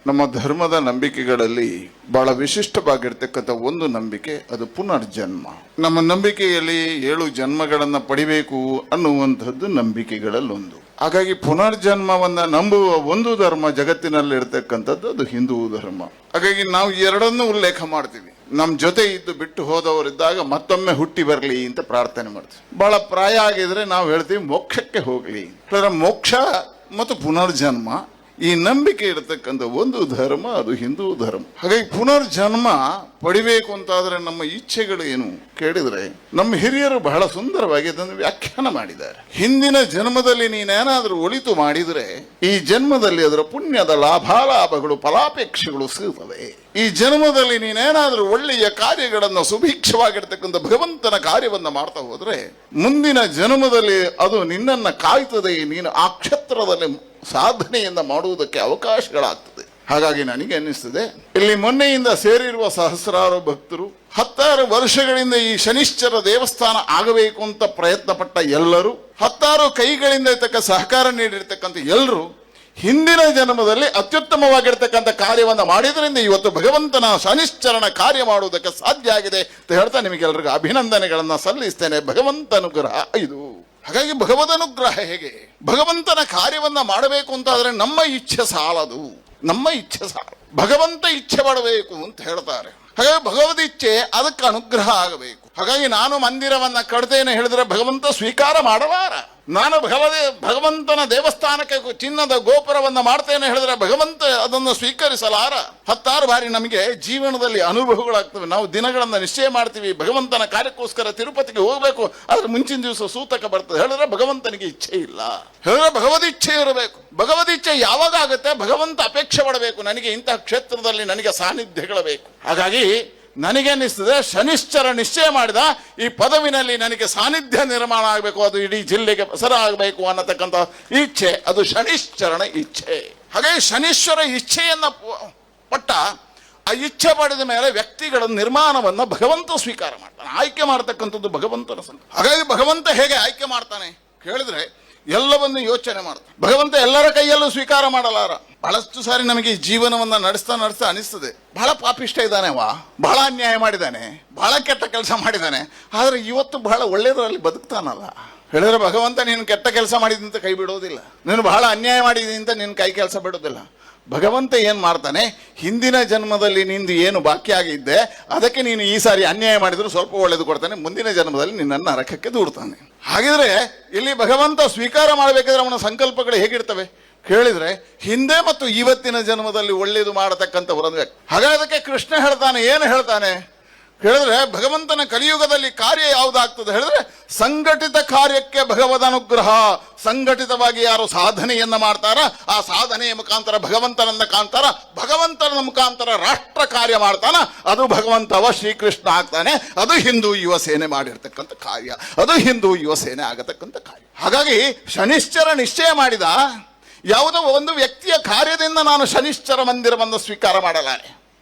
ನಮ್ಮ ಧರ್ಮದ ನಂಬಿಕೆಗಳಲ್ಲಿ ಬಹಳ ವಿಶಿಷ್ಟವಾಗಿರ್ತಕ್ಕಂಥ ಒಂದು ನಂಬಿಕೆ, ಅದು ಪುನರ್ಜನ್ಮ. ನಮ್ಮ ನಂಬಿಕೆಯಲ್ಲಿ 7 ಜನ್ಮಗಳನ್ನ ಪಡಿಬೇಕು ಅನ್ನುವಂಥದ್ದು ನಂಬಿಕೆಗಳಲ್ಲೊಂದು. ಹಾಗಾಗಿ ಪುನರ್ಜನ್ಮವನ್ನ ನಂಬುವ ಒಂದು ಧರ್ಮ ಜಗತ್ತಿನಲ್ಲಿರ್ತಕ್ಕಂಥದ್ದು ಅದು ಹಿಂದೂ ಧರ್ಮ. ಹಾಗಾಗಿ ನಾವು ಎರಡನ್ನೂ ಉಲ್ಲೇಖ ಮಾಡ್ತೀವಿ. ನಮ್ ಜೊತೆ ಇದ್ದು ಬಿಟ್ಟು ಹೋದವರಿದ್ದಾಗ ಮತ್ತೊಮ್ಮೆ ಹುಟ್ಟಿ ಬರಲಿ ಅಂತ ಪ್ರಾರ್ಥನೆ ಮಾಡ್ತೀವಿ. ಬಹಳ ಪ್ರಾಯ ಆಗಿದ್ರೆ ನಾವು ಹೇಳ್ತೀವಿ ಮೋಕ್ಷಕ್ಕೆ ಹೋಗ್ಲಿ. ಮೋಕ್ಷ ಮತ್ತು ಪುನರ್ಜನ್ಮ ಈ ನಂಬಿಕೆ ಇರತಕ್ಕಂಥ ಒಂದು ಧರ್ಮ ಅದು ಹಿಂದೂ ಧರ್ಮ. ಹಾಗಾಗಿ ಪುನರ್ಜನ್ಮ ಪಡಿಬೇಕು ಅಂತಾದ್ರೆ ನಮ್ಮ ಇಚ್ಛೆಗಳು ಏನು ಕೇಳಿದ್ರೆ, ನಮ್ಮ ಹಿರಿಯರು ಬಹಳ ಸುಂದರವಾಗಿ ಅದನ್ನು ವ್ಯಾಖ್ಯಾನ ಮಾಡಿದ್ದಾರೆ. ಹಿಂದಿನ ಜನ್ಮದಲ್ಲಿ ನೀನೇನಾದ್ರೂ ಒಳಿತು ಮಾಡಿದ್ರೆ ಈ ಜನ್ಮದಲ್ಲಿ ಅದರ ಪುಣ್ಯದ ಲಾಭಾಲಾಭಗಳು ಫಲಾಪೇಕ್ಷೆಗಳು ಸಿಗುತ್ತವೆ. ಈ ಜನ್ಮದಲ್ಲಿ ನೀನೇನಾದ್ರೂ ಒಳ್ಳೆಯ ಕಾರ್ಯಗಳನ್ನು ಸುಭಿಕ್ಷವಾಗಿರ್ತಕ್ಕಂಥ ಭಗವಂತನ ಕಾರ್ಯವನ್ನ ಮಾಡ್ತಾ ಹೋದ್ರೆ ಮುಂದಿನ ಜನ್ಮದಲ್ಲಿ ಅದು ನಿನ್ನನ್ನ ಕಾಯ್ತದೆ. ನೀನು ಆ ಕ್ಷೇತ್ರದಲ್ಲಿ ಸಾಧನೆಯನ್ನ ಮಾಡುವುದಕ್ಕೆ ಅವಕಾಶಗಳಾಗ್ತದೆ. ಹಾಗಾಗಿ ನನಗೆ ಅನ್ನಿಸ್ತದೆ, ಇಲ್ಲಿ ಮೊನ್ನೆಯಿಂದ ಸೇರಿರುವ ಸಹಸ್ರಾರು ಭಕ್ತರು 10 ವರ್ಷಗಳಿಂದ ಈ ಶನಿಶ್ಚರ ದೇವಸ್ಥಾನ ಆಗಬೇಕು ಅಂತ ಪ್ರಯತ್ನ ಪಟ್ಟ ಎಲ್ಲರೂ, 10 ಕೈಗಳಿಂದ ಇರ್ತಕ್ಕ ಸಹಕಾರ ನೀಡಿರ್ತಕ್ಕಂಥ ಎಲ್ಲರೂ ಹಿಂದಿನ ಜನ್ಮದಲ್ಲಿ ಅತ್ಯುತ್ತಮವಾಗಿರ್ತಕ್ಕಂಥ ಕಾರ್ಯವನ್ನು ಮಾಡಿದ್ರಿಂದ ಇವತ್ತು ಭಗವಂತನ ಶನಿಶ್ಚರಣ ಕಾರ್ಯ ಮಾಡುವುದಕ್ಕೆ ಸಾಧ್ಯ ಆಗಿದೆ ಅಂತ ಹೇಳ್ತಾ ನಿಮಗೆಲ್ಲರಿಗೂ ಅಭಿನಂದನೆಗಳನ್ನ ಸಲ್ಲಿಸ್ತೇನೆ. ಭಗವಂತನುಗ್ರಹ ಇದು. ಹಾಗಾಗಿ ಭಗವದನುಗ್ರಹ ಹೇಗೆ? ಭಗವಂತನ ಕಾರ್ಯವನ್ನ ಮಾಡಬೇಕು ಅಂತಾದ್ರೆ ನಮ್ಮ ಇಚ್ಛೆ ಸಾಲದು. ನಮ್ಮ ಇಚ್ಛೆ ಸಾಲ, ಭಗವಂತ ಇಚ್ಛೆ ಮಾಡಬೇಕು ಅಂತ ಹೇಳ್ತಾರೆ. ಹಾಗಾಗಿ ಭಗವದ್ ಇಚ್ಛೆ, ಅದಕ್ಕೆ ಅನುಗ್ರಹ ಆಗಬೇಕು. ಹಾಗಾಗಿ ನಾನು ಮಂದಿರವನ್ನ ಕಡ್ತೇನೆ ಹೇಳಿದ್ರೆ ಭಗವಂತ ಸ್ವೀಕಾರ ಮಾಡಲಾರ. ನಾನು ಭಗವಂತನ ದೇವಸ್ಥಾನಕ್ಕೆ ಚಿನ್ನದ ಗೋಪುರವನ್ನ ಮಾಡ್ತೇನೆ ಹೇಳಿದ್ರೆ ಭಗವಂತ ಅದನ್ನು ಸ್ವೀಕರಿಸಲಾರ. 10 ಬಾರಿ ನಮಗೆ ಜೀವನದಲ್ಲಿ ಅನುಭವಗಳಾಗ್ತವೆ. ನಾವು ದಿನಗಳನ್ನ ನಿಶ್ಚಯ ಮಾಡ್ತೀವಿ, ಭಗವಂತನ ಕಾರ್ಯಕ್ಕೋಸ್ಕರ ತಿರುಪತಿಗೆ ಹೋಗ್ಬೇಕು, ಆದ್ರೆ ಮುಂಚಿನ ದಿವಸ ಸೂತಕ ಬರ್ತದೆ ಹೇಳಿದ್ರೆ ಭಗವಂತನಿಗೆ ಇಚ್ಛೆ ಇಲ್ಲ. ಹೇಳಿದ್ರೆ ಭಗವದ್ ಇಚ್ಛೆ ಇರಬೇಕು. ಭಗವದ್ ಇಚ್ಛೆ ಯಾವಾಗ ಆಗುತ್ತೆ? ಭಗವಂತ ಅಪೇಕ್ಷೆ ಪಡಬೇಕು, ನನಗೆ ಇಂತಹ ಕ್ಷೇತ್ರದಲ್ಲಿ ನನಗೆ ಸಾನ್ನಿಧ್ಯಗಳು ಬೇಕು. ಹಾಗಾಗಿ ನನಗೆ ಅನ್ನಿಸ್ತದೆ, ಶನಿಶ್ಚರ ನಿಶ್ಚಯ ಮಾಡಿದ ಈ ಪದವಿನಲ್ಲಿ ನನಗೆ ಸಾನ್ನಿಧ್ಯ ನಿರ್ಮಾಣ ಆಗಬೇಕು, ಅದು ಇಡೀ ಜಿಲ್ಲೆಗೆ ಹೆಸರ ಆಗಬೇಕು ಅನ್ನತಕ್ಕಂಥ ಇಚ್ಛೆ, ಅದು ಶನಿಶ್ಚರಣ ಇಚ್ಛೆ. ಹಾಗಾಗಿ ಶನೀಶ್ವರ ಇಚ್ಛೆಯನ್ನ ಪಟ್ಟ ಆ ಇಚ್ಛೆ ಪಡೆದ ಮೇಲೆ ವ್ಯಕ್ತಿಗಳ ನಿರ್ಮಾಣವನ್ನ ಭಗವಂತ ಸ್ವೀಕಾರ ಮಾಡ್ತಾನೆ. ಆಯ್ಕೆ ಮಾಡ್ತಕ್ಕಂಥದ್ದು ಭಗವಂತನ ಸಂತ. ಹಾಗಾಗಿ ಭಗವಂತ ಹೇಗೆ ಆಯ್ಕೆ ಮಾಡ್ತಾನೆ ಕೇಳಿದ್ರೆ ಎಲ್ಲವನ್ನು ಯೋಚನೆ ಮಾಡ್ತಾನೆ. ಭಗವಂತ ಎಲ್ಲರ ಕೈಯಲ್ಲೂ ಸ್ವೀಕಾರ ಮಾಡಲಾರ. ಬಹಳಷ್ಟು ಸಾರಿ ನಮಗೆ ಈ ಜೀವನವನ್ನ ನಡೆಸ್ತಾ ಅನಿಸ್ತದೆ, ಬಹಳ ಪಾಪಿಷ್ಟ ಇದ್ದಾನೆ, ಬಹಳ ಅನ್ಯಾಯ ಮಾಡಿದ್ದಾನೆ, ಬಹಳ ಕೆಟ್ಟ ಕೆಲಸ ಮಾಡಿದ್ದಾನೆ, ಆದ್ರೆ ಇವತ್ತು ಬಹಳ ಒಳ್ಳೇದರಲ್ಲಿ ಬದುಕ್ತಾನಲ್ಲ. ಹೇಳಿದ್ರೆ ಭಗವಂತ ನೀನು ಕೆಟ್ಟ ಕೆಲಸ ಮಾಡಿದಂತ ಕೈ ಬಿಡೋದಿಲ್ಲ, ನೀನು ಬಹಳ ಅನ್ಯಾಯ ಮಾಡಿದ್ದೀನಿ ಅಂತ ನಿನ್ನ ಕೈ ಕೆಲಸ ಬಿಡೋದಿಲ್ಲ. ಭಗವಂತ ಏನ್ ಮಾಡ್ತಾನೆ, ಹಿಂದಿನ ಜನ್ಮದಲ್ಲಿ ನಿಂದು ಏನು ಬಾಕಿ ಆಗಿದ್ದೆ ಅದಕ್ಕೆ ನೀನು ಈ ಸಾರಿ ಅನ್ಯಾಯ ಮಾಡಿದ್ರು ಸ್ವಲ್ಪ ಒಳ್ಳೇದು ಕೊಡ್ತಾನೆ, ಮುಂದಿನ ಜನ್ಮದಲ್ಲಿ ನಿನ್ನನ್ನು ನರಕಕ್ಕೆ ದೂಡ್ತಾನೆ. ಹಾಗಿದ್ರೆ ಇಲ್ಲಿ ಭಗವಂತ ಸ್ವೀಕಾರ ಮಾಡಬೇಕಾದ್ರೆ ಅವನ ಸಂಕಲ್ಪಗಳು ಹೇಗಿರ್ತವೆ ಕೇಳಿದ್ರೆ ಹಿಂದೆ ಮತ್ತು ಇವತ್ತಿನ ಜನ್ಮದಲ್ಲಿ ಒಳ್ಳೇದು ಮಾಡತಕ್ಕಂಥವರನ್ನು. ಹಾಗಾಗಿ ಅದಕ್ಕೆ ಕೃಷ್ಣ ಹೇಳ್ತಾನೆ, ಏನು ಹೇಳ್ತಾನೆ ಹೇಳಿದ್ರೆ, ಭಗವಂತನ ಕಲಿಯುಗದಲ್ಲಿ ಕಾರ್ಯ ಯಾವುದಾಗ್ತದೆ ಹೇಳಿದ್ರೆ ಸಂಘಟಿತ ಕಾರ್ಯಕ್ಕೆ ಭಗವದ್ ಅನುಗ್ರಹ. ಸಂಘಟಿತವಾಗಿ ಯಾರು ಸಾಧನೆಯನ್ನ ಮಾಡ್ತಾರ ಆ ಸಾಧನೆಯ ಮುಖಾಂತರ ಭಗವಂತನನ್ನ ಕಾಣ್ತಾರ, ಭಗವಂತನ ಮುಖಾಂತರ ರಾಷ್ಟ್ರ ಕಾರ್ಯ ಮಾಡ್ತಾನ, ಅದು ಭಗವಂತವ ಶ್ರೀಕೃಷ್ಣ ಆಗ್ತಾನೆ. ಅದು ಹಿಂದೂ ಯುವ ಸೇನೆ ಮಾಡಿರ್ತಕ್ಕಂಥ ಕಾರ್ಯ, ಅದು ಹಿಂದೂ ಯುವ ಸೇನೆ ಆಗತಕ್ಕಂಥ ಕಾರ್ಯ. ಹಾಗಾಗಿ ಶನಿಶ್ಚರ ನಿಶ್ಚಯ ಮಾಡಿದ ಯಾವುದೋ ಒಂದು ವ್ಯಕ್ತಿಯ ಕಾರ್ಯದಿಂದ ನಾನು ಶನಿಶ್ಚರ ಮಂದಿರವನ್ನು ಸ್ವೀಕಾರ ಮಾಡಲಾರೆ.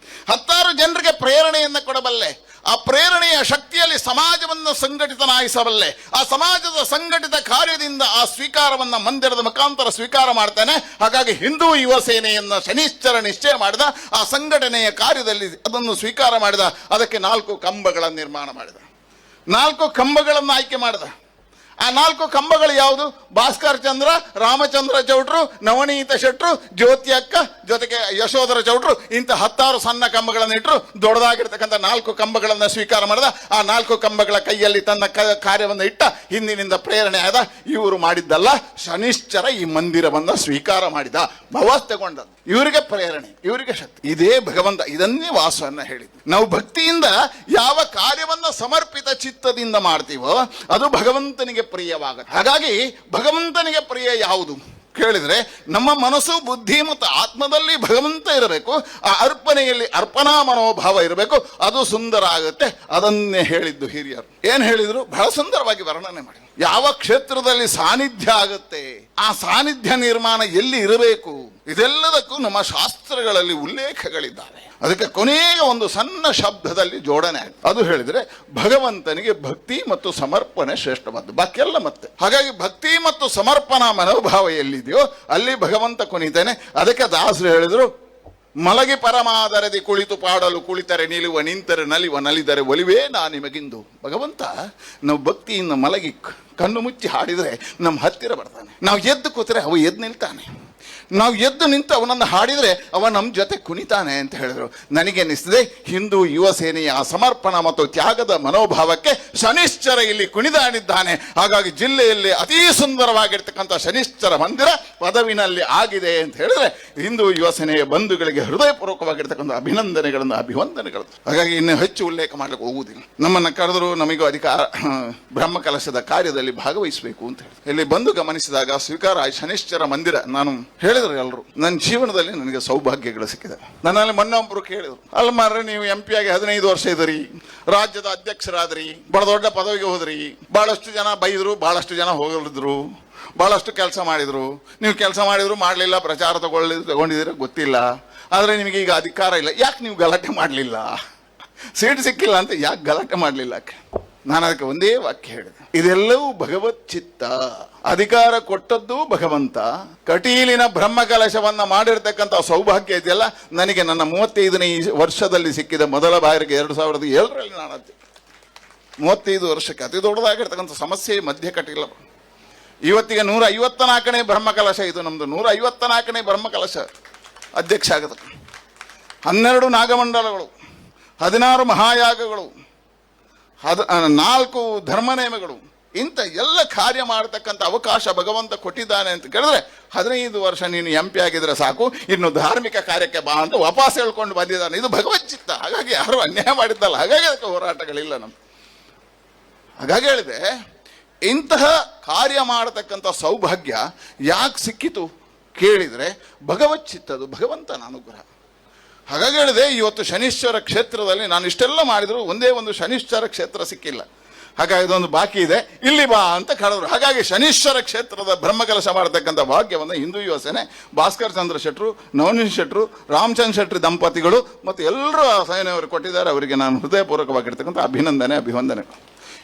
10 ಜನರಿಗೆ ಪ್ರೇರಣೆಯನ್ನು ಕೊಡಬಲ್ಲೆ. ಆ ಪ್ರೇರಣೆಯ ಶಕ್ತಿಯಲ್ಲಿ ಸಮಾಜವನ್ನು ಸಂಘಟಿತನಾಗಿಸಬಲ್ಲೆ. ಆ ಸಮಾಜದ ಸಂಘಟಿತ ಕಾರ್ಯದಿಂದ ಆ ಸ್ವೀಕಾರವನ್ನ ಮಂದಿರದ ಮುಖಾಂತರ ಸ್ವೀಕಾರ ಮಾಡ್ತಾನೆ. ಹಾಗಾಗಿ ಹಿಂದೂ ಯುವ ಸೇನೆಯನ್ನ ಶನಿಶ್ಚರ ನಿಶ್ಚಯ ಮಾಡಿದ, ಆ ಸಂಘಟನೆಯ ಕಾರ್ಯದಲ್ಲಿ ಅದನ್ನು ಸ್ವೀಕಾರ ಮಾಡಿದ. ಅದಕ್ಕೆ 4 ಕಂಬಗಳ ನಿರ್ಮಾಣ ಮಾಡಿದ, 4 ಕಂಬಗಳನ್ನು ಆಯ್ಕೆ ಮಾಡಿದ. ಆ 4 ಕಂಬಗಳು ಯಾವುದು? ಭಾಸ್ಕರ್ ಚಂದ್ರ, ರಾಮಚಂದ್ರ ಚೌಟ್ರು, ನವನೀತ ಶೆಟ್ರು, ಜ್ಯೋತಿ ಅಕ್ಕ, ಜೊತೆಗೆ ಯಶೋಧರ ಚೌಟ್ರು, ಇಂಥ 10 ಸಣ್ಣ ಕಂಬಗಳನ್ನು ಇಟ್ಟರು. ದೊಡ್ಡದಾಗಿರ್ತಕ್ಕಂಥ 4 ಕಂಬಗಳನ್ನು ಸ್ವೀಕಾರ ಮಾಡಿದ. ಆ 4 ಕಂಬಗಳ ಕೈಯಲ್ಲಿ ತನ್ನ ಕಾರ್ಯವನ್ನು ಇಟ್ಟ. ಹಿಂದಿನಿಂದ ಪ್ರೇರಣೆ ಆದ. ಇವರು ಮಾಡಿದ್ದಲ್ಲ, ಶನಿಶ್ಚರ ಈ ಮಂದಿರವನ್ನ ಸ್ವೀಕಾರ ಮಾಡಿದ, ಭವಾಸ್ ತಗೊಂಡದ್ದು. ಇವರಿಗೆ ಪ್ರೇರಣೆ, ಇವರಿಗೆ ಶಕ್ತಿ. ಇದೇ ಭಗವಂತ, ಇದನ್ನೇ ವಾಸವನ್ನ ಹೇಳಿದ್ದು. ನಾವು ಭಕ್ತಿಯಿಂದ ಯಾವ ಕಾರ್ಯವನ್ನ ಸಮರ್ಪಿತ ಚಿತ್ತದಿಂದ ಮಾಡ್ತೀವೋ ಅದು ಭಗವಂತನಿಗೆ ಪ್ರಿಯವಾಗುತ್ತೆ. ಹಾಗಾಗಿ ಭಗವಂತನಿಗೆ ಪ್ರಿಯ ಯಾವುದು ಕೇಳಿದ್ರೆ ನಮ್ಮ ಮನಸ್ಸು, ಬುದ್ಧಿ ಮತ್ತು ಆತ್ಮದಲ್ಲಿ ಭಗವಂತ ಇರಬೇಕು. ಆ ಅರ್ಪಣೆಯಲ್ಲಿ ಅರ್ಪಣಾ ಮನೋಭಾವ ಇರಬೇಕು, ಅದು ಸುಂದರ ಆಗುತ್ತೆ. ಅದನ್ನೇ ಹೇಳಿದ್ದು ಹಿರಿಯರು. ಏನ್ ಹೇಳಿದ್ರು? ಬಹಳ ಸುಂದರವಾಗಿ ವರ್ಣನೆ ಮಾಡಿ. ಯಾವ ಕ್ಷೇತ್ರದಲ್ಲಿ ಸಾನ್ನಿಧ್ಯ ಆಗುತ್ತೆ, ಆ ಸಾನ್ನಿಧ್ಯ ನಿರ್ಮಾಣ ಎಲ್ಲಿ ಇರಬೇಕು, ಇದೆಲ್ಲದಕ್ಕೂ ನಮ್ಮ ಶಾಸ್ತ್ರಗಳಲ್ಲಿ ಉಲ್ಲೇಖಗಳಿದ್ದಾವೆ. ಅದಕ್ಕೆ ಕೊನೆಯ ಒಂದು ಸಣ್ಣ ಶಬ್ದದಲ್ಲಿ ಜೋಡಣೆ ಆಗುತ್ತೆ. ಅದು ಹೇಳಿದ್ರೆ ಭಗವಂತನಿಗೆ ಭಕ್ತಿ ಮತ್ತು ಸಮರ್ಪಣೆ ಶ್ರೇಷ್ಠವಾದ್ದು, ಬಾಕಿಯೆಲ್ಲ ಮತ್ತೆ. ಹಾಗಾಗಿ ಭಕ್ತಿ ಮತ್ತು ಸಮರ್ಪಣಾ ಮನೋಭಾವ ಎಲ್ಲಿದೆಯೋ ಅಲ್ಲಿ ಭಗವಂತ ಕೊನಿತಾನೆ. ಅದಕ್ಕೆ ದಾಸರು ಹೇಳಿದ್ರು, ಮಲಗಿ ಪರಮಾದರದಿ ಕುಳಿತು ಪಾಡಲು ಕುಳಿತರೆ ನಿಲುವ ನಿಂತರೆ ನಲಿವ ನಲಿದರೆ ಒಲಿವೇ ನಾ ನಿಮಗಿಂದು. ಭಗವಂತ ನಾವು ಭಕ್ತಿಯಿಂದ ಮಲಗಿ ಕಣ್ಣು ಮುಚ್ಚಿ ಹಾಡಿದರೆ ನಮ್ಮ ಹತ್ತಿರ ಬರ್ತಾನೆ. ನಾವು ಎದ್ದು ಕೂತರೆ ಅವ ಎದ್ದು ನಿಲ್ತಾನೆ. ನಾವು ಎದ್ದು ನಿಂತು ಅವನನ್ನು ಹಾಡಿದರೆ ಅವ ನಮ್ಮ ಜೊತೆ ಕುಣಿತಾನೆ ಅಂತ ಹೇಳಿದ್ರು. ನನಗೆ ಅನ್ನಿಸ್ತದೆ ಹಿಂದೂ ಯುವ ಸೇನೆಯ ಸಮರ್ಪಣ ಮತ್ತು ತ್ಯಾಗದ ಮನೋಭಾವಕ್ಕೆ ಶನಿಶ್ಚರ ಇಲ್ಲಿ ಕುಣಿದಾಡಿದ್ದಾನೆ. ಹಾಗಾಗಿ ಜಿಲ್ಲೆಯಲ್ಲಿ ಅತೀ ಸುಂದರವಾಗಿರ್ತಕ್ಕಂಥ ಶನಿಶ್ಚರ ಮಂದಿರ ಪದವಿನಲ್ಲಿ ಆಗಿದೆ ಅಂತ ಹೇಳಿದ್ರೆ ಹಿಂದೂ ಯುವ ಸೇನೆಯ ಬಂಧುಗಳಿಗೆ ಹೃದಯಪೂರ್ವಕವಾಗಿರ್ತಕ್ಕಂಥ ಅಭಿವಂದನೆಗಳು. ಹಾಗಾಗಿ ಇನ್ನು ಹೆಚ್ಚು ಉಲ್ಲೇಖ ಮಾಡಲಿಕ್ಕೆ ಹೋಗುವುದಿಲ್ಲ. ನಮ್ಮನ್ನು ಕರೆದರೂ ನಮಗೂ ಅಧಿಕಾರ ಬ್ರಹ್ಮಕಲಶದ ಕಾರ್ಯದಲ್ಲಿ ಭಾಗವಹಿಸಬೇಕು ಅಂತ ಹೇಳಿ ಇಲ್ಲಿ ಬಂದು ಗಮನಿಸಿದಾಗ ಸ್ವೀಕಾರ ಶನಿಶ್ಚರ ಮಂದಿರ. ನಾನು ಹೇಳಿದ್ರು ಎಲ್ಲರೂ ನನ್ನ ಜೀವನದಲ್ಲಿ ನನಗೆ ಸೌಭಾಗ್ಯಗಳು ಸಿಕ್ಕಿದೆ. ನನ್ನಲ್ಲಿ ಮೊನ್ನೊಬ್ಬರು ಕೇಳಿದ್ರು, ಅಲ್ಲ ಮಾರ್ರೆ ನೀವು MP ಆಗಿ 15 ವರ್ಷ ಇದ್ರಿ, ರಾಜ್ಯದ ಅಧ್ಯಕ್ಷರಾದ್ರಿ, ಬಹಳ ದೊಡ್ಡ ಪದವಿಗೆ ಹೋದ್ರಿ, ಬಹಳಷ್ಟು ಜನ ಬೈದ್ರು, ಬಹಳಷ್ಟು ಜನ ಹೋಗಲಿದ್ರು, ಬಹಳಷ್ಟು ಕೆಲಸ ಮಾಡಿದ್ರು. ನೀವು ಕೆಲಸ ಮಾಡಿದ್ರು ಮಾಡಲಿಲ್ಲ, ಪ್ರಚಾರ ತಗೊಂಡಿದ್ದೀರ ಗೊತ್ತಿಲ್ಲ, ಆದ್ರೆ ನಿಮಗೆ ಈಗ ಅಧಿಕಾರ ಇಲ್ಲ, ಯಾಕೆ ನೀವು ಗಲಾಟೆ ಮಾಡಲಿಲ್ಲ? ಸೀಟ್ ಸಿಕ್ಕಿಲ್ಲ ಅಂತ ಯಾಕೆ ಗಲಾಟೆ ಮಾಡಲಿಲ್ಲ? ನಾನು ಅದಕ್ಕೆ ಒಂದೇ ವಾಕ್ಯ ಹೇಳಿದೆ, ಇದೆಲ್ಲವೂ ಭಗವತ್ ಚಿತ್ತ. ಅಧಿಕಾರ ಕೊಟ್ಟದ್ದು ಭಗವಂತ. ಕಟೀಲಿನ ಬ್ರಹ್ಮಕಲಶವನ್ನ ಮಾಡಿರ್ತಕ್ಕಂಥ ಸೌಭಾಗ್ಯ ಇದೆಯಲ್ಲ, ನನಗೆ ನನ್ನ 35ನೇ ವರ್ಷದಲ್ಲಿ ಸಿಕ್ಕಿದ ಮೊದಲ ಬಾರಿಗೆ 2007ರಲ್ಲಿ ನಾನು 35 ವರ್ಷಕ್ಕೆ ಅತಿ ದೊಡ್ಡದಾಗಿರ್ತಕ್ಕಂಥ ಸಮಸ್ಯೆ ಮಧ್ಯ ಕಟೀಲ. ಇವತ್ತಿಗೆ 154ನೇ ಬ್ರಹ್ಮಕಲಶ ಇದು ನಮ್ದು. 154ನೇ ಬ್ರಹ್ಮಕಲಶ ಅಧ್ಯಕ್ಷ ಆಗುತ್ತೆ. 12 ನಾಗಮಂಡಲಗಳು, 16 ಮಹಾಯಾಗಗಳು, 4 ಧರ್ಮನೇಮಗಳು, ಇಂಥ ಎಲ್ಲ ಕಾರ್ಯ ಮಾಡತಕ್ಕಂಥ ಅವಕಾಶ ಭಗವಂತ ಕೊಟ್ಟಿದ್ದಾನೆ ಅಂತ ಕೇಳಿದ್ರೆ 15 ವರ್ಷ ನೀನು MP ಆಗಿದ್ರೆ ಸಾಕು, ಇನ್ನು ಧಾರ್ಮಿಕ ಕಾರ್ಯಕ್ಕೆ ಬಾ ಅಂತ ವಾಪಸ್ ಹೇಳ್ಕೊಂಡು ಬಂದಿದ್ದಾನೆ. ಇದು ಭಗವಚ್ಚಿತ್ತ. ಹಾಗಾಗಿ ಯಾರು ಅನ್ಯಾಯ ಮಾಡಿದ್ದಲ್ಲ, ಹಾಗಾಗಿ ಅದಕ್ಕೆ ಹೋರಾಟಗಳಿಲ್ಲ ನಮ್ಗೆ. ಹಾಗಾಗಿ ಹೇಳಿದೆ, ಇಂತಹ ಕಾರ್ಯ ಮಾಡತಕ್ಕಂಥ ಸೌಭಾಗ್ಯ ಯಾಕೆ ಸಿಕ್ಕಿತು ಕೇಳಿದ್ರೆ ಭಗವಚ್ಚಿತ್ತದು, ಭಗವಂತನ ಅನುಗ್ರಹ. ಹಾಗಾಗಿ ಹೇಳಿದೆ, ಇವತ್ತು ಶನೀಶ್ವರ ಕ್ಷೇತ್ರದಲ್ಲಿ ನಾನು ಇಷ್ಟೆಲ್ಲ ಮಾಡಿದ್ರು ಒಂದೇ ಒಂದು ಶನೀಶ್ವರ ಕ್ಷೇತ್ರ ಸಿಕ್ಕಿಲ್ಲ. ಹಾಗಾಗಿ ಇದೊಂದು ಬಾಕಿ ಇದೆ, ಇಲ್ಲಿ ಬಾ ಅಂತ ಕರೆದ್ರು. ಹಾಗಾಗಿ ಶನೀಶ್ವರ ಕ್ಷೇತ್ರದ ಬ್ರಹ್ಮಕಲಶ ಮಾಡತಕ್ಕಂಥ ಭಾಗ್ಯವನ್ನು ಹಿಂದೂ ಯುವ ಸೇನೆ, ಭಾಸ್ಕರ್ ಚಂದ್ರ ಶೆಟ್ರು, ನವನೀತ್ ಶೆಟ್ರು, ರಾಮಚಂದ್ರ ಶೆಟ್ಟಿ ದಂಪತಿಗಳು ಮತ್ತು ಎಲ್ಲರೂ ಆ ಸೇನೆಯವರು ಕೊಟ್ಟಿದ್ದಾರೆ. ಅವರಿಗೆ ನಾನು ಹೃದಯಪೂರ್ವಕವಾಗಿರ್ತಕ್ಕಂಥ ಅಭಿನಂದನೆ.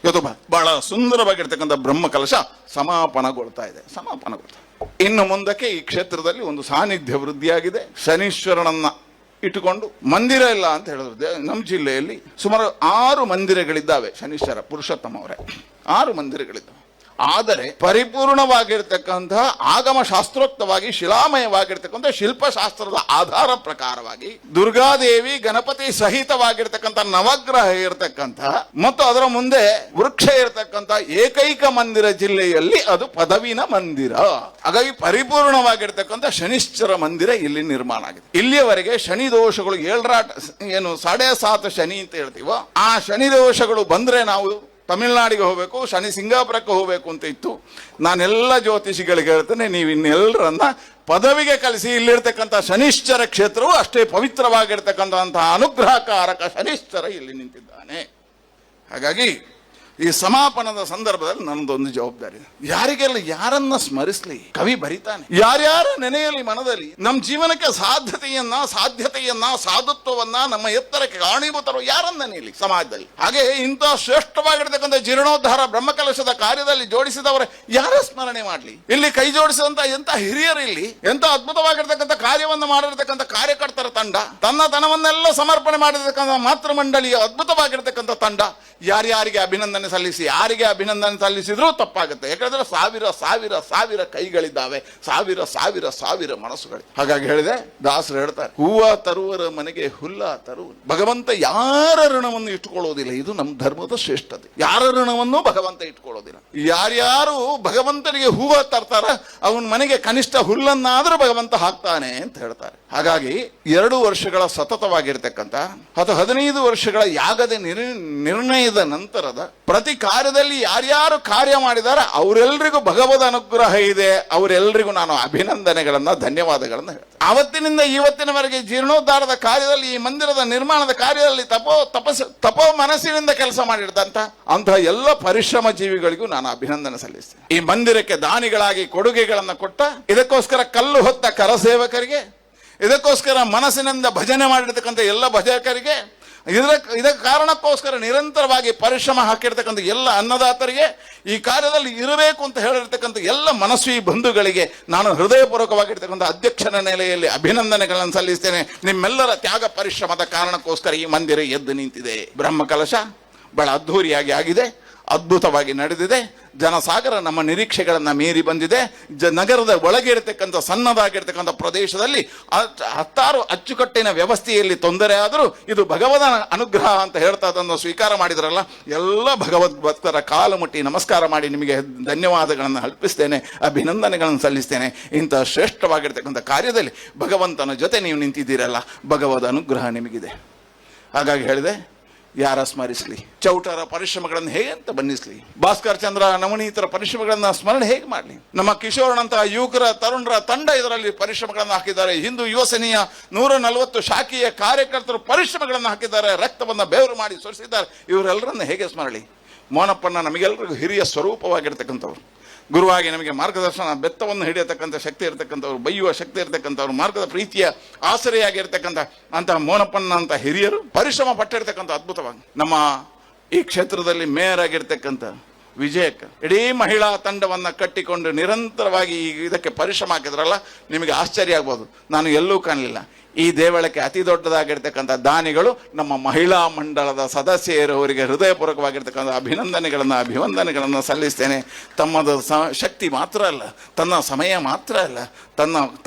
ಇವತ್ತು ಬಹಳ ಸುಂದರವಾಗಿರ್ತಕ್ಕಂಥ ಬ್ರಹ್ಮಕಲಶ ಸಮಾಪನಗೊಳ್ತಾ ಇದೆ. ಇನ್ನು ಮುಂದಕ್ಕೆ ಈ ಕ್ಷೇತ್ರದಲ್ಲಿ ಒಂದು ಸಾನ್ನಿಧ್ಯ ವೃದ್ಧಿಯಾಗಿದೆ. ಶನೀಶ್ವರನನ್ನ ಇಟ್ಟುಕೊಂಡು ಮಂದಿರ ಇಲ್ಲ ಅಂತ ಹೇಳಿದ್ರು. ನಮ್ಮ ಜಿಲ್ಲೆಯಲ್ಲಿ ಸುಮಾರು 6 ಮಂದಿರಗಳಿದ್ದಾವೆ. ಶನೀಶ್ವರ ಪುರುಷೋತ್ತಮ ಅವರೇ 6 ಮಂದಿರಗಳಿದ್ದಾವೆ. ಆದರೆ ಪರಿಪೂರ್ಣವಾಗಿರ್ತಕ್ಕಂತಹ ಆಗಮ ಶಾಸ್ತ್ರೋಕ್ತವಾಗಿ ಶಿಲಾಮಯವಾಗಿರ್ತಕ್ಕಂಥ ಶಿಲ್ಪಶಾಸ್ತ್ರದ ಆಧಾರ ಪ್ರಕಾರವಾಗಿ ದುರ್ಗಾದೇವಿ ಗಣಪತಿ ಸಹಿತವಾಗಿರ್ತಕ್ಕಂಥ ನವಗ್ರಹ ಇರತಕ್ಕಂಥ ಮತ್ತು ಅದರ ಮುಂದೆ ವೃಕ್ಷ ಇರತಕ್ಕಂಥ ಏಕೈಕ ಮಂದಿರ ಜಿಲ್ಲೆಯಲ್ಲಿ ಅದು ಪದವಿನ ಮಂದಿರ. ಹಾಗಾಗಿ ಪರಿಪೂರ್ಣವಾಗಿರ್ತಕ್ಕಂಥ ಶನಿಶ್ಚರ ಮಂದಿರ ಇಲ್ಲಿ ನಿರ್ಮಾಣ ಆಗಿದೆ. ಇಲ್ಲಿಯವರೆಗೆ ಶನಿ ದೋಷಗಳು 7.5 ಶನಿ ಅಂತ ಹೇಳ್ತೀವೋ, ಆ ಶನಿ ದೋಷಗಳು ಬಂದ್ರೆ ನಾವು ತಮಿಳುನಾಡಿಗೆ ಹೋಗಬೇಕು, ಶನಿ ಸಿಂಗಾಪುರಕ್ಕೆ ಹೋಗಬೇಕು ಅಂತ ಇತ್ತು. ನಾನೆಲ್ಲ ಜ್ಯೋತಿಷಿಗಳಿಗೆ ಹೇಳ್ತೇನೆ, ನೀವು ಇನ್ನೆಲ್ಲರನ್ನ ಪದವಿಗೆ ಕಲಿಸಿ. ಇಲ್ಲಿರ್ತಕ್ಕಂಥ ಶನಿಶ್ಚರ ಕ್ಷೇತ್ರವು ಅಷ್ಟೇ ಪವಿತ್ರವಾಗಿರ್ತಕ್ಕಂತಹ ಅನುಗ್ರಹಕಾರಕ ಶನಿಶ್ಚರ ಇಲ್ಲಿ ನಿಂತಿದ್ದಾನೆ. ಹಾಗಾಗಿ ಈ ಸಮಾಪನದ ಸಂದರ್ಭದಲ್ಲಿ ನನ್ನದೊಂದು ಜವಾಬ್ದಾರಿ, ಯಾರಿಗೆಲ್ಲ ಯಾರನ್ನ ಸ್ಮರಿಸಲಿ ಕವಿ ಬರಿತಾನೆ, ಯಾರ್ಯಾರ ನೆನೆಯಲಿ ಮನದಲ್ಲಿ ನಮ್ಮ ಜೀವನಕ್ಕೆ ಸಾಧ್ಯತೆಯನ್ನ ಸಾಧುತ್ವವನ್ನ ನಮ್ಮ ಎತ್ತರಕ್ಕೆ ಕಾರಣೀಭೂತರು ಯಾರನ್ನ ನೆನೆಯಲಿ ಸಮಾಜದಲ್ಲಿ. ಹಾಗೆ ಇಂಥ ಶ್ರೇಷ್ಠವಾಗಿರ್ತಕ್ಕಂಥ ಜೀರ್ಣೋದ್ಧಾರ ಬ್ರಹ್ಮಕಲಶದ ಕಾರ್ಯದಲ್ಲಿ ಜೋಡಿಸಿದವರ ಯಾರ ಸ್ಮರಣೆ ಮಾಡಲಿ? ಇಲ್ಲಿ ಕೈ ಜೋಡಿಸಿದಂತ ಎಂತ ಹಿರಿಯರು, ಇಲ್ಲಿ ಎಂತ ಅದ್ಭುತವಾಗಿರ್ತಕ್ಕಂಥ ಕಾರ್ಯವನ್ನು ಮಾಡಿರ್ತಕ್ಕಂಥ ಕಾರ್ಯಕರ್ತರ ತಂಡ, ತನ್ನವನ್ನೆಲ್ಲ ಸಮರ್ಪಣೆ ಮಾಡಿರ್ತಕ್ಕಂಥ ಮಾತೃ ಮಂಡಳಿಯ ಅದ್ಭುತವಾಗಿರ್ತಕ್ಕಂಥ ತಂಡ, ಯಾರ್ಯಾರಿಗೆ ಅಭಿನಂದನೆ ಸಲ್ಲಿಸಿ, ಯಾರಿಗೆ ಅಭಿನಂದನೆ ಸಲ್ಲಿಸಿದ್ರೂ ತಪ್ಪಾಗುತ್ತೆ. ಯಾಕಂದ್ರೆ ಸಾವಿರ ಕೈಗಳಿದ್ದಾವೆ, ಸಾವಿರ ಮನಸ್ಸುಗಳು. ಹಾಗಾಗಿ ಹೇಳಿದೆ, ದಾಸರು ಹೇಳ್ತಾರೆ, ಹೂವ ತರುವರ ಮನೆಗೆ ಹುಲ್ಲ ತರು. ಭಗವಂತ ಯಾರ ಋಣವನ್ನು ಇಟ್ಟುಕೊಳ್ಳೋದಿಲ್ಲ. ಇದು ನಮ್ಮ ಧರ್ಮದ ಶ್ರೇಷ್ಠತೆ. ಯಾರ ಋಣವನ್ನು ಭಗವಂತ ಇಟ್ಕೊಳ್ಳೋದಿಲ್ಲ. ಯಾರ್ಯಾರು ಭಗವಂತನಿಗೆ ಹೂವ ತರ್ತಾರ ಅವನ ಮನೆಗೆ ಕನಿಷ್ಠ ಹುಲ್ಲನ್ನಾದ್ರೂ ಭಗವಂತ ಹಾಕ್ತಾನೆ ಅಂತ ಹೇಳ್ತಾರೆ. ಹಾಗಾಗಿ 2 ವರ್ಷಗಳ ಸತತವಾಗಿರ್ತಕ್ಕಂಥ ಅಥವಾ 15 ವರ್ಷಗಳ ಯಾಗದ ನಿರ್ಣಯದ ನಂತರದ ಪ್ರತಿ ಕಾರ್ಯದಲ್ಲಿ ಯಾರ್ಯಾರು ಕಾರ್ಯ ಮಾಡಿದಾರೆ ಅವರೆಲ್ಲರಿಗೂ ಭಗವದ್ ಅನುಗ್ರಹ ಇದೆ. ಅವರೆಲ್ಲರಿಗೂ ನಾನು ಅಭಿನಂದನೆಗಳನ್ನ, ಧನ್ಯವಾದಗಳನ್ನ ಹೇಳ್ತೇನೆ. ಅವತ್ತಿನಿಂದ ಇವತ್ತಿನವರೆಗೆ ಜೀರ್ಣೋದ್ಧಾರದ ಕಾರ್ಯದಲ್ಲಿ, ಈ ಮಂದಿರದ ನಿರ್ಮಾಣದ ಕಾರ್ಯದಲ್ಲಿ ತಪೋ ಮನಸ್ಸಿನಿಂದ ಕೆಲಸ ಮಾಡಿರ್ತಂತ ಅಂತಹ ಎಲ್ಲ ಪರಿಶ್ರಮ ಜೀವಿಗಳಿಗೂ ನಾನು ಅಭಿನಂದನೆ ಸಲ್ಲಿಸ್ತೇನೆ. ಈ ಮಂದಿರಕ್ಕೆ ದಾನಿಗಳಾಗಿ ಕೊಡುಗೆಗಳನ್ನು ಕೊಟ್ಟ, ಇದಕ್ಕೋಸ್ಕರ ಕಲ್ಲು ಹೊತ್ತ ಕರಸೇವಕರಿಗೆ, ಇದಕ್ಕೋಸ್ಕರ ಮನಸ್ಸಿನಿಂದ ಭಜನೆ ಮಾಡಿರ್ತಕ್ಕಂಥ ಎಲ್ಲ ಭಜಕರಿಗೆ, ಇದಕ್ಕೆ ಕಾರಣಕ್ಕೋಸ್ಕರ ನಿರಂತರವಾಗಿ ಪರಿಶ್ರಮ ಹಾಕಿರ್ತಕ್ಕಂಥ ಎಲ್ಲ ಅನ್ನದಾತರಿಗೆ, ಈ ಕಾರ್ಯದಲ್ಲಿ ಇರಬೇಕು ಅಂತ ಹೇಳಿರ್ತಕ್ಕಂಥ ಎಲ್ಲ ಮನಸ್ವಿ ಬಂಧುಗಳಿಗೆ ನಾನು ಹೃದಯಪೂರ್ವಕವಾಗಿರ್ತಕ್ಕಂಥ ಅಧ್ಯಕ್ಷನ ನೆಲೆಯಲ್ಲಿ ಅಭಿನಂದನೆಗಳನ್ನು ಸಲ್ಲಿಸ್ತೇನೆ. ನಿಮ್ಮೆಲ್ಲರ ತ್ಯಾಗ ಪರಿಶ್ರಮದ ಕಾರಣಕ್ಕೋಸ್ಕರ ಈ ಮಂದಿರ ಎದ್ದು ನಿಂತಿದೆ. ಬ್ರಹ್ಮ ಕಲಶ ಬಹಳ ಅದ್ಧೂರಿಯಾಗಿ ಆಗಿದೆ, ಅದ್ಭುತವಾಗಿ ನಡೆದಿದೆ. ಜನಸಾಗರ ನಮ್ಮ ನಿರೀಕ್ಷೆಗಳನ್ನು ಮೀರಿ ಬಂದಿದೆ. ನಗರದ ಒಳಗೆ ಇರತಕ್ಕಂಥ ಸಣ್ಣದಾಗಿರ್ತಕ್ಕಂಥ ಪ್ರದೇಶದಲ್ಲಿ ಹತ್ತಾರು ಅಚ್ಚುಕಟ್ಟಿನ ವ್ಯವಸ್ಥೆಯಲ್ಲಿ ತೊಂದರೆ ಆದರೂ ಇದು ಭಗವದನ ಅನುಗ್ರಹ ಅಂತ ಹೇಳ್ತಾ ಅದನ್ನು ಸ್ವೀಕಾರ ಮಾಡಿದ್ರಲ್ಲ, ಎಲ್ಲ ಭಗವದ್ ಭಕ್ತರ ಕಾಲು ಮುಟ್ಟಿ ನಮಸ್ಕಾರ ಮಾಡಿ ನಿಮಗೆ ಧನ್ಯವಾದಗಳನ್ನು ಅರ್ಪಿಸ್ತೇನೆ, ಅಭಿನಂದನೆಗಳನ್ನು ಸಲ್ಲಿಸ್ತೇನೆ. ಇಂಥ ಶ್ರೇಷ್ಠವಾಗಿರ್ತಕ್ಕಂಥ ಕಾರ್ಯದಲ್ಲಿ ಭಗವಂತನ ಜೊತೆ ನೀವು ನಿಂತಿದ್ದೀರಲ್ಲ, ಭಗವದ್ ಅನುಗ್ರಹ ನಿಮಗಿದೆ. ಹಾಗಾಗಿ ಹೇಳಿದೆ, ಯಾರ ಸ್ಮರಿಸಲಿ, ಚೌಟರ ಪರಿಶ್ರಮಗಳನ್ನು ಹೇಗೆ ಅಂತ ಬಣ್ಣಿಸಲಿ, ಭಾಸ್ಕರ್ ಚಂದ್ರ ನವನೀತರ ಪರಿಶ್ರಮಗಳನ್ನ ಸ್ಮರಣೆ ಹೇಗೆ ಮಾಡಲಿ, ನಮ್ಮ ಕಿಶೋರ್ನಂತಹ ಯುವಕರ ತರುಣರ ತಂಡ ಇದರಲ್ಲಿ ಪರಿಶ್ರಮಗಳನ್ನು ಹಾಕಿದ್ದಾರೆ. ಹಿಂದೂ ಯುವ ಸೇನೆಯ 140 ಶಾಖೆಯ ಕಾರ್ಯಕರ್ತರು ಪರಿಶ್ರಮಗಳನ್ನು ಹಾಕಿದ್ದಾರೆ, ರಕ್ತವನ್ನು ಬೆವರು ಮಾಡಿ ಸುರಿಸಿದ್ದಾರೆ. ಇವರೆಲ್ಲರನ್ನು ಹೇಗೆ ಸ್ಮರಳಿ? ಮೋನಪ್ಪನ ನಮಗೆಲ್ಲರಿಗೂ ಹಿರಿಯ ಸ್ವರೂಪವಾಗಿರ್ತಕ್ಕಂಥವ್ರು, ಗುರುವಾಗಿ ನಮಗೆ ಮಾರ್ಗದರ್ಶನ, ಬೆತ್ತವನ್ನು ಹಿಡಿಯತಕ್ಕಂಥ ಶಕ್ತಿ ಇರತಕ್ಕಂಥವ್ರು, ಬೈಯುವ ಶಕ್ತಿ ಇರತಕ್ಕಂಥವ್ರು, ಮಾರ್ಗದ ಪ್ರೀತಿಯ ಆಸರೆಯಾಗಿರ್ತಕ್ಕಂಥ ಅಂತಹ ಮೋನಪ್ಪನ ಅಂತ ಹಿರಿಯರು ಪರಿಶ್ರಮ ಪಟ್ಟಿರ್ತಕ್ಕಂಥ ಅದ್ಭುತವಾಗಿ ನಮ್ಮ ಈ ಕ್ಷೇತ್ರದಲ್ಲಿ ಮೇಯರ್ ಆಗಿರ್ತಕ್ಕಂಥ ವಿಜಯಕ್ಕ ಇಡೀ ಮಹಿಳಾ ತಂಡವನ್ನು ಕಟ್ಟಿಕೊಂಡು ನಿರಂತರವಾಗಿ ಇದಕ್ಕೆ ಪರಿಶ್ರಮ ಹಾಕಿದ್ರಲ್ಲ, ನಿಮಗೆ ಆಶ್ಚರ್ಯ ಆಗ್ಬೋದು. ನಾನು ಎಲ್ಲೂ ಕಾಣಲಿಲ್ಲ. ಈ ದೇವಳಕ್ಕೆ ಅತಿ ದೊಡ್ಡದಾಗಿರ್ತಕ್ಕಂಥ ದಾನಿಗಳು ನಮ್ಮ ಮಹಿಳಾ ಮಂಡಳದ ಸದಸ್ಯರು. ಅವರಿಗೆ ಹೃದಯಪೂರ್ವಕವಾಗಿರ್ತಕ್ಕಂಥ ಅಭಿವಂದನೆಗಳನ್ನು ಸಲ್ಲಿಸ್ತೇನೆ. ತಮ್ಮದ ಶಕ್ತಿ ಮಾತ್ರ ಅಲ್ಲ, ತನ್ನ ಸಮಯ ಮಾತ್ರ ಅಲ್ಲ,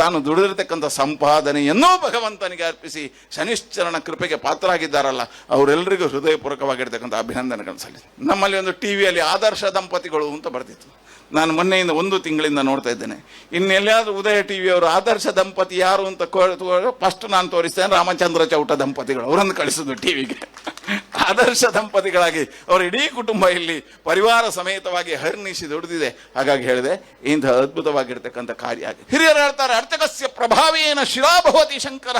ತಾನು ದುಡಿದಿರ್ತಕ್ಕಂಥ ಸಂಪಾದನೆಯನ್ನೂ ಭಗವಂತನಿಗೆ ಅರ್ಪಿಸಿ ಶನಿಶ್ಚರನ ಕೃಪೆಗೆ ಪಾತ್ರರಾಗಿದ್ದಾರಲ್ಲ, ಅವರೆಲ್ಲರಿಗೂ ಹೃದಯಪೂರ್ವಕವಾಗಿರ್ತಕ್ಕಂಥ ಅಭಿನಂದನೆಗಳನ್ನು ಸಲ್ಲಿಸ್ತೀನಿ. ನಮ್ಮಲ್ಲಿ ಒಂದು ಟಿವಿಯಲ್ಲಿ ಆದರ್ಶ ದಂಪತಿಗಳು ಅಂತ ಬರ್ತಿತ್ತು. ನಾನು ಮೊನ್ನೆಯಿಂದ 1 ತಿಂಗಳಿಂದ ನೋಡ್ತಾ ಇದ್ದೇನೆ. ಇನ್ನೆಲ್ಲಾದ್ರೂ ಉದಯ ಟಿವಿಯವರು ಆದರ್ಶ ದಂಪತಿ ಯಾರು ಅಂತ ಫಸ್ಟ್ ನಾನು ತೋರಿಸ್ತೇನೆ, ರಾಮಚಂದ್ರ ಚೌಟ ದಂಪತಿಗಳು, ಅವರನ್ನು ಕಳಿಸೋದು ಟಿವಿಗೆ ಆದರ್ಶ ದಂಪತಿಗಳಾಗಿ ಅವರ ಇಡೀ ಕುಟುಂಬ ಇಲ್ಲಿ ಪರಿವಾರ ಸಮೇತವಾಗಿ ಹರ್ನಿಸಿ ದುಡಿದಿದೆ. ಹಾಗಾಗಿ ಹೇಳಿದೆ, ಇಂಥ ಅದ್ಭುತವಾಗಿರ್ತಕ್ಕಂಥ ಕಾರ್ಯ ಆಗಿದೆ. ಹಿರಿಯರು ಹೇಳ್ತಾರೆ, ಅರ್ಚಕಸ್ಯ ಪ್ರಭಾವೇನ ಶಿಲಾಭವತಿ ಶಂಕರ.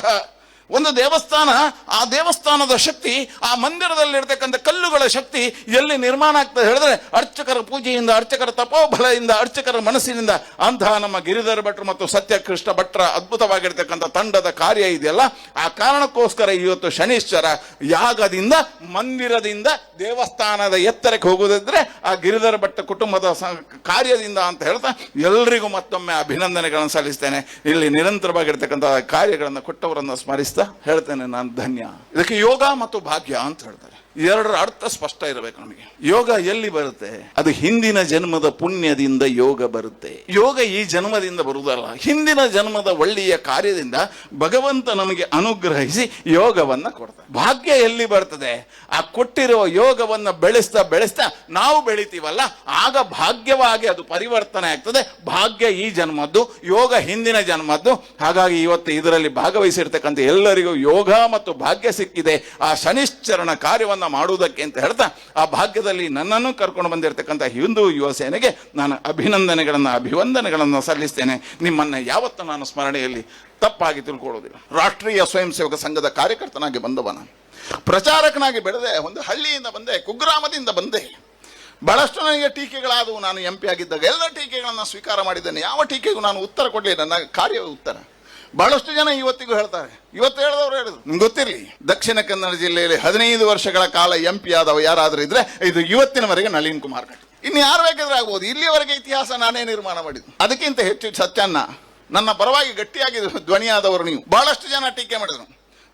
ಒಂದು ದೇವಸ್ಥಾನ, ಆ ದೇವಸ್ಥಾನದ ಶಕ್ತಿ, ಆ ಮಂದಿರದಲ್ಲಿರ್ತಕ್ಕಂಥ ಕಲ್ಲುಗಳ ಶಕ್ತಿ ಎಲ್ಲಿ ನಿರ್ಮಾಣ ಆಗ್ತದೆ ಹೇಳಿದ್ರೆ ಅರ್ಚಕರ ಪೂಜೆಯಿಂದ, ಅರ್ಚಕರ ತಪೋಬಲದಿಂದ, ಅರ್ಚಕರ ಮನಸ್ಸಿನಿಂದ. ಅಂತಹ ನಮ್ಮ ಗಿರಿಧರ ಭಟ್ರು ಮತ್ತು ಸತ್ಯಕೃಷ್ಣ ಭಟ್ರ ಅದ್ಭುತವಾಗಿರ್ತಕ್ಕಂಥ ತಂಡದ ಕಾರ್ಯ ಇದೆಯಲ್ಲ, ಆ ಕಾರಣಕ್ಕೋಸ್ಕರ ಇವತ್ತು ಶನೀಶ್ವರ ಯಾಗದಿಂದ, ಮಂದಿರದಿಂದ ದೇವಸ್ಥಾನದ ಎತ್ತರಕ್ಕೆ ಹೋಗುವುದಿದ್ರೆ ಆ ಗಿರಿಧರ ಭಟ್ಟ ಕುಟುಂಬದ ಕಾರ್ಯದಿಂದ ಅಂತ ಹೇಳ್ತಾ ಎಲ್ರಿಗೂ ಮತ್ತೊಮ್ಮೆ ಅಭಿನಂದನೆಗಳನ್ನು ಸಲ್ಲಿಸ್ತೇನೆ. ಇಲ್ಲಿ ನಿರಂತರವಾಗಿರ್ತಕ್ಕಂಥ ಕಾರ್ಯಗಳನ್ನು ಕೊಟ್ಟವರನ್ನು ಸ್ಮರಿಸ್ತಾ ಹೇಳ್ತೇನೆ, ನಾನು ಧನ್ಯ. ಇದಕ್ಕೆ ಯೋಗ ಮತ್ತು ಭಾಗ್ಯ ಅಂತ ಹೇಳ್ತಾರೆ. ಎರಡರ ಅರ್ಥ ಸ್ಪಷ್ಟ ಇರಬೇಕು ನಮಗೆ. ಯೋಗ ಎಲ್ಲಿ ಬರುತ್ತೆ? ಅದು ಹಿಂದಿನ ಜನ್ಮದ ಪುಣ್ಯದಿಂದ ಯೋಗ ಬರುತ್ತೆ. ಯೋಗ ಈ ಜನ್ಮದಿಂದ ಬರುವುದಲ್ಲ, ಹಿಂದಿನ ಜನ್ಮದ ಒಳ್ಳೆಯ ಕಾರ್ಯದಿಂದ ಭಗವಂತ ನಮಗೆ ಅನುಗ್ರಹಿಸಿ ಯೋಗವನ್ನ ಕೊಡ್ತಾರೆ. ಭಾಗ್ಯ ಎಲ್ಲಿ ಬರ್ತದೆ? ಆ ಕೊಟ್ಟಿರುವ ಯೋಗವನ್ನ ಬೆಳೆಸ್ತಾ ನಾವು ಬೆಳಿತೀವಲ್ಲ, ಆಗ ಭಾಗ್ಯವಾಗಿ ಅದು ಪರಿವರ್ತನೆ ಆಗ್ತದೆ. ಭಾಗ್ಯ ಈ ಜನ್ಮದ್ದು, ಯೋಗ ಹಿಂದಿನ ಜನ್ಮದ್ದು. ಹಾಗಾಗಿ ಇವತ್ತು ಇದರಲ್ಲಿ ಭಾಗವಹಿಸಿರ್ತಕ್ಕಂಥ ಎಲ್ಲರಿಗೂ ಯೋಗ ಮತ್ತು ಭಾಗ್ಯ ಸಿಕ್ಕಿದೆ. ಆ ಶನಿಶ್ಚರಣ ಕಾರ್ಯವನ್ನು ಮಾಡುವುದಕ್ಕೆ ಅಂತ ಹೇಳ್ತಾ ಆ ಭಾಗ್ಯದಲ್ಲಿ ನನ್ನನ್ನು ಕರ್ಕೊಂಡು ಬಂದಿರತಕ್ಕಂಥ ಹಿಂದೂ ಯುವ ಸೇನೆಗೆ ನಾನು ಅಭಿವಂದನೆಗಳನ್ನು ಸಲ್ಲಿಸ್ತೇನೆ. ನಿಮ್ಮನ್ನ ಯಾವತ್ತೂ ನಾನು ಸ್ಮರಣೆಯಲ್ಲಿ ತಪ್ಪಾಗಿ ತಿಳ್ಕೊಳ್ಳೋದಿಲ್ಲ. ರಾಷ್ಟ್ರೀಯ ಸ್ವಯಂ ಸೇವಕ ಸಂಘದ ಕಾರ್ಯಕರ್ತನಾಗಿ ಬಂದವನ, ಪ್ರಚಾರಕನಾಗಿ ಬೆಳೆದೆ. ಒಂದು ಹಳ್ಳಿಯಿಂದ ಬಂದೆ, ಕುಗ್ರಾಮದಿಂದ ಬಂದೆ. ಬಹಳಷ್ಟು ನನಗೆ ಟೀಕೆಗಳಾದವು. ನಾನು MP ಆಗಿದ್ದಾಗ ಎಲ್ಲ ಟೀಕೆಗಳನ್ನು ಸ್ವೀಕಾರ ಮಾಡಿದ್ದೇನೆ. ಯಾವ ಟೀಕೆಗೂ ನಾನು ಉತ್ತರ ಕೊಡಲಿಲ್ಲ. ನನ್ನ ಕಾರ್ಯವೇ ಉತ್ತರ. ಬಹಳಷ್ಟು ಜನ ಇವತ್ತಿಗೂ ಹೇಳ್ತಾರೆ, ಇವತ್ತು ಹೇಳಿದವರು ಹೇಳಿದ್ರು, ನಿಮ್ಗೆ ಗೊತ್ತಿರಲಿ, ದಕ್ಷಿಣ ಕನ್ನಡ ಜಿಲ್ಲೆಯಲ್ಲಿ 15 ವರ್ಷಗಳ ಕಾಲ MP ಆದವ ಯಾರಾದ್ರೂ ಇದ್ರೆ ಇದು ಇವತ್ತಿನವರೆಗೆ ನಳಿನ್ ಕುಮಾರ್ ಕಟೀಲ್. ಇನ್ನು ಯಾರು ಬೇಕಾದ್ರೆ ಆಗ್ಬೋದು. ಇಲ್ಲಿಯವರೆಗೆ ಇತಿಹಾಸ ನಾನೇ ನಿರ್ಮಾಣ ಮಾಡಿದ್ದು. ಅದಕ್ಕಿಂತ ಹೆಚ್ಚು ಸತ್ಯನ್ನ ನನ್ನ ಪರವಾಗಿ ಗಟ್ಟಿಯಾಗಿ ಧ್ವನಿಯಾದವರು ನೀವು. ಬಹಳಷ್ಟು ಜನ ಟೀಕೆ ಮಾಡಿದ್ರು.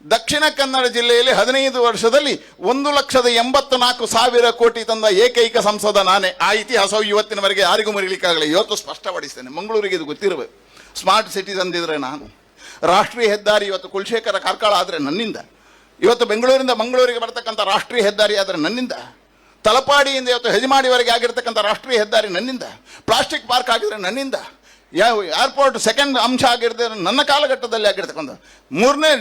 ದಕ್ಷಿಣ ಕನ್ನಡ ಜಿಲ್ಲೆಯಲ್ಲಿ 15 ವರ್ಷದಲ್ಲಿ 1,84,000 ಕೋಟಿ ತಂದ ಏಕೈಕ ಸಂಸದ ನಾನೇ. ಆ ಇತಿಹಾಸವು ಇವತ್ತಿನವರೆಗೆ ಯಾರಿಗೂ ಮರೀಲಿಕ್ಕಾಗಲ್ಲ. ಇವತ್ತು ಸ್ಪಷ್ಟಪಡಿಸ್ತೇನೆ. ಮಂಗಳೂರಿಗೆ ಇದು ಗೊತ್ತಿರಬೇಕು. ಸ್ಮಾರ್ಟ್ ಸಿಟೀಸ್ ಅಂದಿದ್ರೆ ನಾನು. ರಾಷ್ಟ್ರೀಯ ಹೆದ್ದಾರಿ ಇವತ್ತು ಕುಲಶೇಖರ ಕಾರ್ಕಳ ಆದರೆ ನನ್ನಿಂದ. ಇವತ್ತು ಬೆಂಗಳೂರಿಂದ ಮಂಗಳೂರಿಗೆ ಬರ್ತಕ್ಕಂಥ ರಾಷ್ಟ್ರೀಯ ಹೆದ್ದಾರಿ ಆದರೆ ನನ್ನಿಂದ. ತಲಪಾಡಿಯಿಂದ ಇವತ್ತು ಹೆಜಮಾಡಿವರೆಗೆ ಆಗಿರ್ತಕ್ಕಂಥ ರಾಷ್ಟ್ರೀಯ ಹೆದ್ದಾರಿ ನನ್ನಿಂದ. ಪ್ಲಾಸ್ಟಿಕ್ ಪಾರ್ಕ್ ಆಗಿದ್ರೆ ನನ್ನಿಂದ. ಏರ್ಪೋರ್ಟ್ ಸೆಕೆಂಡ್ ಅಂಶ ಆಗಿರ್ತದೆ ನನ್ನ ಕಾಲಘಟ್ಟದಲ್ಲಿ ಆಗಿರ್ತಕ್ಕಂಥ. 3ನೇ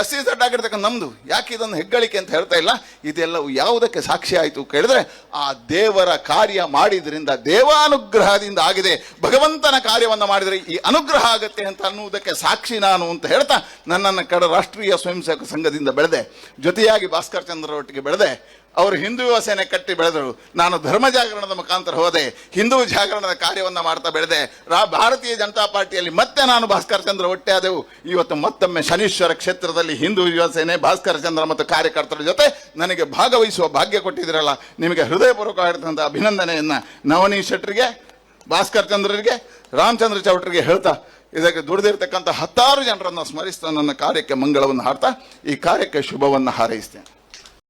SEZ ಆಗಿರ್ತಕ್ಕಂಥ ನಮ್ದು. ಯಾಕೆ ಇದನ್ನು ಹೆಗ್ಗಳಿಕೆ ಅಂತ ಹೇಳ್ತಾ ಇಲ್ಲ. ಇದೆಲ್ಲವೂ ಯಾವುದಕ್ಕೆ ಸಾಕ್ಷಿ ಆಯಿತು ಕೇಳಿದ್ರೆ ಆ ದೇವರ ಕಾರ್ಯ ಮಾಡಿದ್ರಿಂದ, ದೇವಾನುಗ್ರಹದಿಂದ ಆಗಿದೆ. ಭಗವಂತನ ಕಾರ್ಯವನ್ನು ಮಾಡಿದರೆ ಈ ಅನುಗ್ರಹ ಆಗುತ್ತೆ ಅಂತ ಅನ್ನುವುದಕ್ಕೆ ಸಾಕ್ಷಿ ನಾನು ಅಂತ ಹೇಳ್ತಾ ನನ್ನನ್ನು ರಾಷ್ಟ್ರೀಯ ಸ್ವಯಂ ಸೇವಕ ಸಂಘದಿಂದ ಬೆಳೆದೆ. ಜೊತೆಯಾಗಿ ಭಾಸ್ಕರ್ ಚಂದ್ರ ಒಟ್ಟಿಗೆ ಬೆಳೆದೆ. ಅವರು ಹಿಂದೂ ಯುವ ಸೇನೆ ಕಟ್ಟಿ ಬೆಳೆದರು. ನಾನು ಧರ್ಮ ಜಾಗರಣದ ಮುಖಾಂತರ ಹೋದೆ, ಹಿಂದೂ ಜಾಗರಣದ ಕಾರ್ಯವನ್ನು ಮಾಡ್ತಾ ಬೆಳೆದೆ. ಭಾರತೀಯ ಜನತಾ ಪಾರ್ಟಿಯಲ್ಲಿ ಮತ್ತೆ ನಾನು ಭಾಸ್ಕರ್ ಚಂದ್ರ ಒಟ್ಟೆ ಆದೆವು. ಇವತ್ತು ಮತ್ತೊಮ್ಮೆ ಶನೀಶ್ವರ ಕ್ಷೇತ್ರದಲ್ಲಿ ಹಿಂದೂ ಯುವ ಸೇನೆ, ಭಾಸ್ಕರ್ ಚಂದ್ರ ಮತ್ತು ಕಾರ್ಯಕರ್ತರ ಜೊತೆ ನನಗೆ ಭಾಗವಹಿಸುವ ಭಾಗ್ಯ ಕೊಟ್ಟಿದ್ದೀರಲ್ಲ, ನಿಮಗೆ ಹೃದಯಪೂರ್ವಕವಾಗಿರ್ತಕ್ಕಂಥ ಅಭಿನಂದನೆಯನ್ನ ನವನೀತ್ ಶೆಟ್ಟರಿಗೆ, ಭಾಸ್ಕರ್ ಚಂದ್ರರಿಗೆ, ರಾಮಚಂದ್ರ ಚೌಟ್ರಿಗೆ ಹೇಳ್ತಾ, ಇದಕ್ಕೆ ದುಡಿದಿರ್ತಕ್ಕಂಥ 10 ಜನರನ್ನು ಸ್ಮರಿಸ್ತಾ ನನ್ನ ಕಾರ್ಯಕ್ಕೆ ಮಂಗಳವನ್ನು ಹಾಡ್ತಾ ಈ ಕಾರ್ಯಕ್ಕೆ ಶುಭವನ್ನು ಹಾರೈಸ್ತೇನೆ.